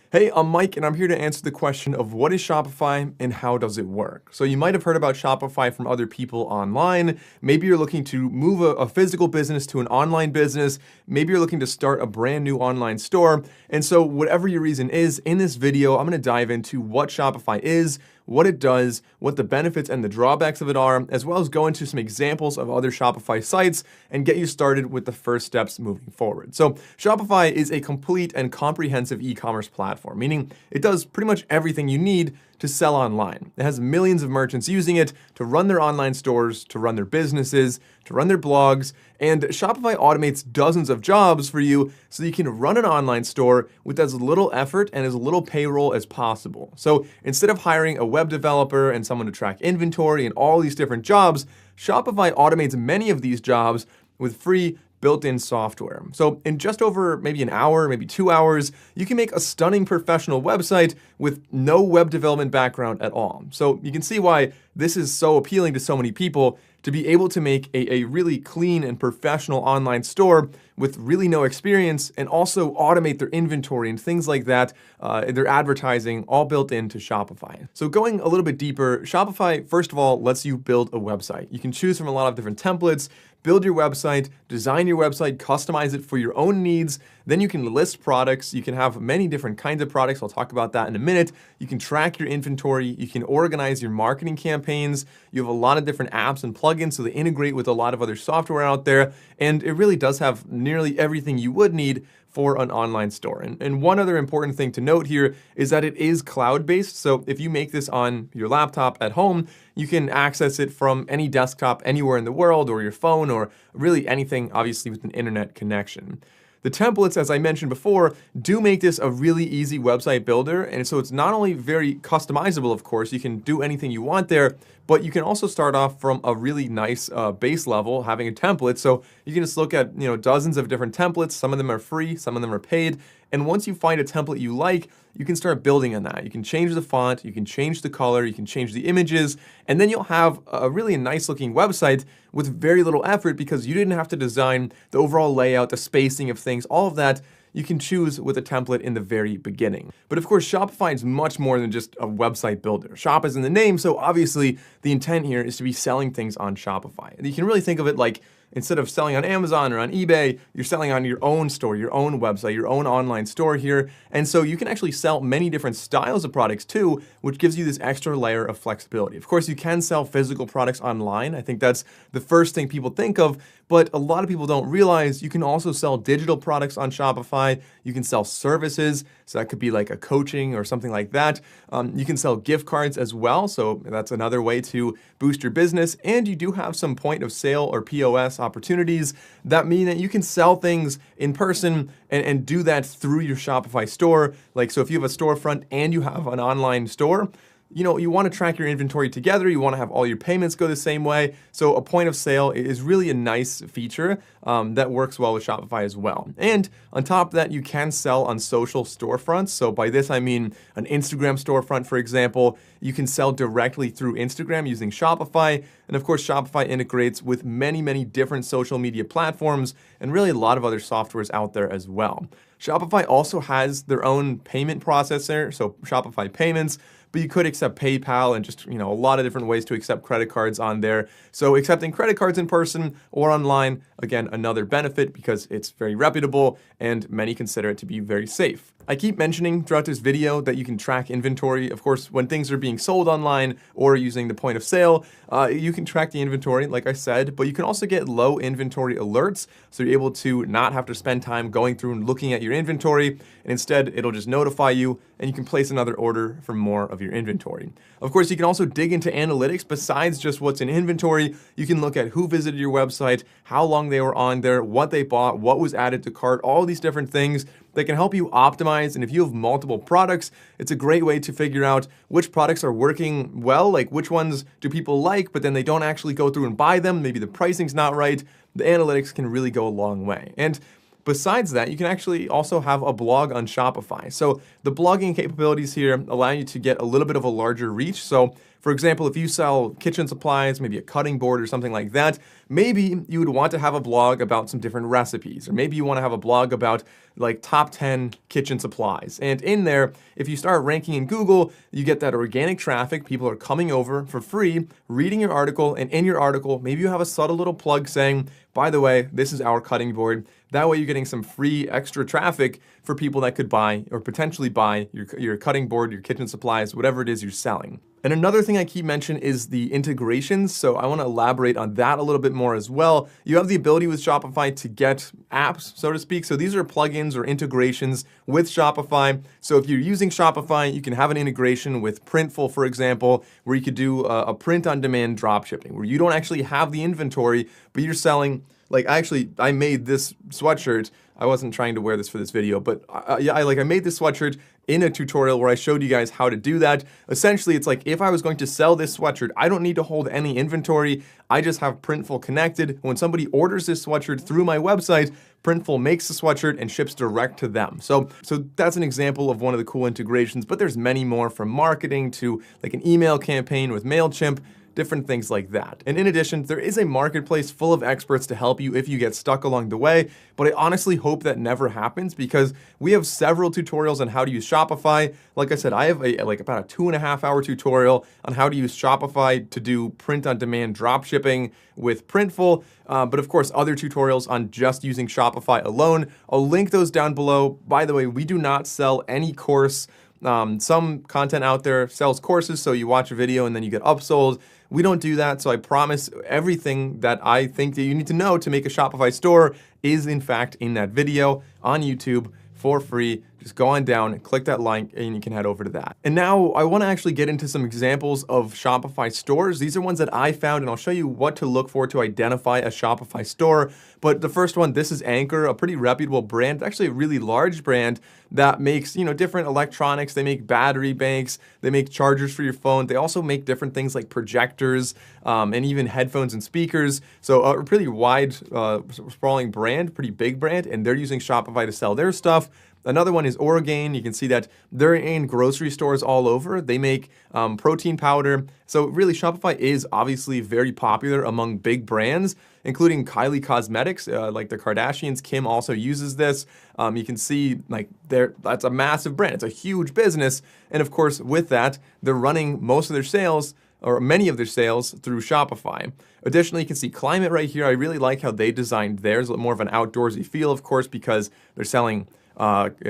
Hey, I'm Mike, and I'm here to answer the question of what is Shopify and how does it work? So you might have heard about Shopify from other people online. Maybe you're looking to move a physical business to an online business. Maybe you're looking to start a brand new online store. And so whatever your reason is, in this video, I'm going to dive into what Shopify is, what it does, what the benefits and the drawbacks of it are, as well as go into some examples of other Shopify sites and get you started with the first steps moving forward. So Shopify is a complete and comprehensive e-commerce platform, meaning it does pretty much everything you need to sell online. It has millions of merchants using it to run their online stores, to run their businesses, to run their blogs, and Shopify automates dozens of jobs for you so you can run an online store with as little effort and as little payroll as possible. So instead of hiring a web developer and someone to track inventory and all these different jobs, Shopify automates many of these jobs with free built-in software. So in just over maybe an hour, maybe 2 hours, you can make a stunning professional website with no web development background at all. So you can see why this is so appealing to so many people, to be able to make a really clean and professional online store with really no experience and also automate their inventory and things like that, their advertising, all built into Shopify. So going a little bit deeper, Shopify, first of all, lets you build a website. You can choose from a lot of different templates, build your website, design your website, customize it for your own needs. Then you can list products. You can have many different kinds of products. I'll talk about that in a minute. You can track your inventory. You can organize your marketing campaigns. You have a lot of different apps and plugins, so they integrate with a lot of other software out there. And it really does have nearly everything you would need for an online store. And one other important thing to note here is that it is cloud-based. So if you make this on your laptop at home, you can access it from any desktop anywhere in the world, or your phone, or really anything, obviously, with an internet connection. The templates, as I mentioned before, do make this a really easy website builder. And so it's not only very customizable, of course, you can do anything you want there, but you can also start off from a really nice base level, having a template. So you can just look at dozens of different templates. Some of them are free, some of them are paid. And once you find a template you like, you can start building on that. You can change the font, you can change the color, you can change the images, and then you'll have a really nice looking website with very little effort because you didn't have to design the overall layout, the spacing of things, all of that you can choose with a template in the very beginning. But of course, Shopify is much more than just a website builder. Shop is in the name, so obviously the intent here is to be selling things on Shopify. And you can really think of it like, instead of selling on Amazon or on eBay, you're selling on your own store, your own website, your own online store here. And so you can actually sell many different styles of products too, which gives you this extra layer of flexibility. Of course, you can sell physical products online. I think that's the first thing people think of, but a lot of people don't realize you can also sell digital products on Shopify. You can sell services, so that could be like a coaching or something like that. You can sell gift cards as well, so that's another way to boost your business. And you do have some point of sale or POS opportunities that mean that you can sell things in person and do that through your Shopify store. Like, so if you have a storefront and you have an online store, you want to track your inventory together. You want to have all your payments go the same way. So a point of sale is really a nice feature that works well with Shopify as well. And on top of that, you can sell on social storefronts. So by this, I mean an Instagram storefront, for example. You can sell directly through Instagram using Shopify. And of course, Shopify integrates with many, many different social media platforms and really a lot of other softwares out there as well. Shopify also has their own payment processor, so Shopify Payments, but you could accept PayPal and just, a lot of different ways to accept credit cards on there. So accepting credit cards in person or online, again, another benefit because it's very reputable and many consider it to be very safe. I keep mentioning throughout this video that you can track inventory. Of course, when things are being sold online or using the point of sale, you can track the inventory, like I said, but you can also get low inventory alerts. So you're able to not have to spend time going through and looking at your inventory. And instead, it'll just notify you and you can place another order for more of your inventory. Of course, you can also dig into analytics besides just what's in inventory. You can look at who visited your website, how long they were on there, what they bought, what was added to cart, all these different things that can help you optimize. And if you have multiple products, it's a great way to figure out which products are working well, like which ones do people like, but then they don't actually go through and buy them. Maybe the pricing's not right. The analytics can really go a long way. And besides that, you can actually also have a blog on Shopify. So the blogging capabilities here allow you to get a little bit of a larger reach. So for example, if you sell kitchen supplies, maybe a cutting board or something like that, maybe you would want to have a blog about some different recipes, or maybe you want to have a blog about like top 10 kitchen supplies. And in there, if you start ranking in Google, you get that organic traffic. People are coming over for free, reading your article, and in your article, maybe you have a subtle little plug saying, by the way, this is our cutting board. That way you're getting some free extra traffic for people that could buy or potentially buy your cutting board, your kitchen supplies, whatever it is you're selling. And another thing I keep mentioning is the integrations. So I want to elaborate on that a little bit more as well. You have the ability with Shopify to get apps, so to speak. So these are plugins or integrations with Shopify. So if you're using Shopify, you can have an integration with Printful, for example, where you could do a print-on-demand dropshipping, where you don't actually have the inventory, but you're selling. Like I made this sweatshirt. I wasn't trying to wear this for this video, but I made this sweatshirt in a tutorial where I showed you guys how to do that. Essentially, it's like if I was going to sell this sweatshirt, I don't need to hold any inventory. I just have Printful connected. When somebody orders this sweatshirt through my website, Printful makes the sweatshirt and ships direct to them. So that's an example of one of the cool integrations, but there's many more, from marketing to like an email campaign with MailChimp, different things like that. And in addition, there is a marketplace full of experts to help you if you get stuck along the way, but I honestly hope that never happens because we have several tutorials on how to use Shopify. Like I said, I have about a 2.5-hour tutorial on how to use Shopify to do print-on-demand dropshipping with Printful, but of course, other tutorials on just using Shopify alone. I'll link those down below. By the way, we do not sell any course. Some content out there sells courses, so you watch a video and then you get upsold. We don't do that, so I promise everything that I think that you need to know to make a Shopify store is in fact in that video on YouTube for free. Just go on down and click that link and you can head over to that. And now I want to actually get into some examples of Shopify stores. These are ones that I found, and I'll show you what to look for to identify a Shopify store. But the first one, this is Anchor, a pretty reputable brand, actually a really large brand that makes, different electronics. They make battery banks, they make chargers for your phone. They also make different things like projectors and even headphones and speakers. So a pretty wide, sprawling brand, pretty big brand, and they're using Shopify to sell their stuff. Another one is Orgain. You can see that they're in grocery stores all over. They make protein powder. So really, Shopify is obviously very popular among big brands, including Kylie Cosmetics, like the Kardashians. Kim also uses this. You can see that's a massive brand. It's a huge business. And of course, with that, they're running most of their sales or many of their sales through Shopify. Additionally, you can see Climate right here. I really like how they designed theirs, more of an outdoorsy feel, of course, because they're selling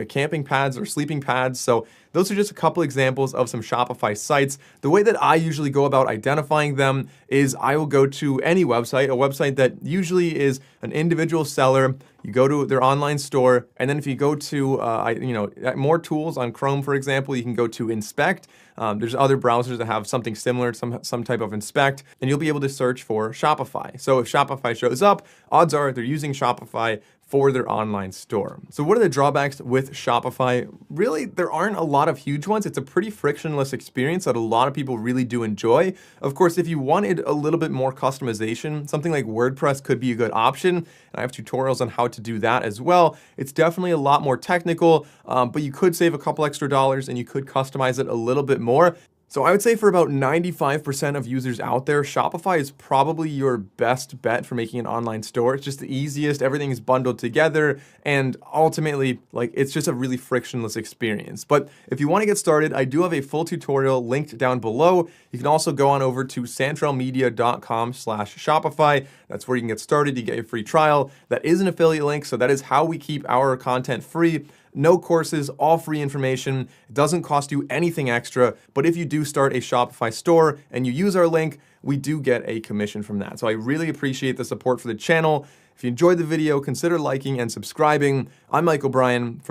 camping pads or sleeping pads. So those are just a couple examples of some Shopify sites. The way that I usually go about identifying them is I will go to any website, a website that usually is an individual seller. You go to their online store, and then if you go to more tools on Chrome, for example, you can go to Inspect. There's other browsers that have something similar, some type of Inspect, and you'll be able to search for Shopify. So if Shopify shows up, odds are they're using Shopify for their online store. So what are the drawbacks with Shopify? Really, there aren't a lot of huge ones. It's a pretty frictionless experience that a lot of people really do enjoy. Of course, if you wanted a little bit more customization, something like WordPress could be a good option. And I have tutorials on how to do that as well. It's definitely a lot more technical, but you could save a couple extra dollars and you could customize it a little bit more. So I would say for about 95% of users out there, Shopify is probably your best bet for making an online store. It's just the easiest, everything is bundled together, and ultimately, it's just a really frictionless experience. But if you want to get started, I do have a full tutorial linked down below. You can also go on over to santralmedia.com/Shopify. That's where you can get started. You get a free trial. That is an affiliate link, so that is how we keep our content free. No courses, all free information. It doesn't cost you anything extra, but if you do start a Shopify store and you use our link, we do get a commission from that. So I really appreciate the support for the channel. If you enjoyed the video, consider liking and subscribing. I'm Mike O'Brien from